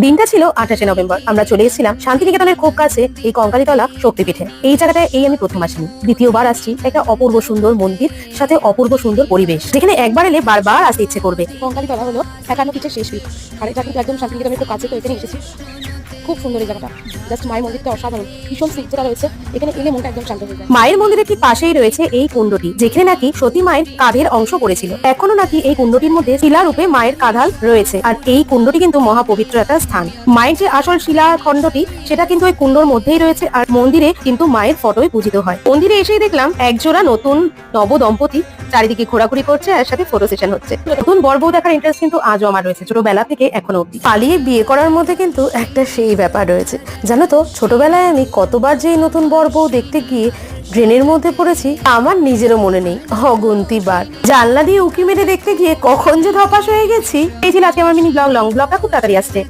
দিনটা ছিল 28শে নভেম্বর। আমরা চলে এসেছিলাম শান্তিনিকেতনের খুব কাছে এই কঙ্কালীতলা শক্তিপীঠে। এই জায়গাটায় আমি প্রথম আসিনি, দ্বিতীয়বার আসছি। একটা অপূর্ব সুন্দর মন্দির, সাথে অপূর্ব সুন্দর পরিবেশ, যেখানে একবার এলে বারবার আসতে ইচ্ছে করবে। কঙ্কালীতলা হলো 51 পীঠের শেষ পীঠ, আর এটা কিন্তু একদম শান্তিনিকেতনের খুব কাছে, তো এখানে এসেছি। খুব সুন্দর এই জায়গাটা, জাস্ট মায়ের মন্দিরটা অসাধারণ, ভীষণ স্নিগ্ধতা রয়েছে, এখানে এলে মনটা একদম শান্ত হয়ে যায়। মায়ের মন্দিরের ঠিক পাশেই রয়েছে এই কুণ্ডটি, যেখানে নাকি সতী মায়ের কাঁধের অংশ পড়েছিল। এখনো নাকি এই কুণ্ডটির মধ্যে শিলারূপে মায়ের কাঁধাল রয়েছে। আর এই কুণ্ডটি কিন্তু মহাপবিত্র একটা স্থান। মায়ের যে আসল শিলা খণ্ডটি, সেটা কিন্তু ওই কুণ্ডর মধ্যেই রয়েছে। আর মন্দিরে কিন্তু মায়ের ফটোই পূজিত হয়। মন্দিরে এসেই দেখলাম একজোড়া নতুন নব দম্পতি চারিদিকে ঘোরাঘুরি করছে, আর সাথে ফটো সেশন হচ্ছে। নতুন বর বউ দেখার ইন্টারেস্ট কিন্তু আজও আমার রয়েছে, ছোটবেলা থেকে এখনো অব্দি। পালিয়ে বিয়ে করার মধ্যে কিন্তু একটা সেই ব্যাপার রয়েছে। জানো তো, ছোটবেলায় আমি কতবার যে এই নতুন বর বউ দেখতে গিয়ে ড্রেনের মধ্যে পড়েছি আমার নিজেরও মনে নেই, অগুন্তি বার। জানলা দিয়ে উঁকি মেরে দেখতে গিয়ে কখন যে ধপাস হয়ে গেছি। এই ছিল আজকে আমার মিনি ব্লগ। লং ব্লগটা খুব তাড়াতাড়ি আসছে।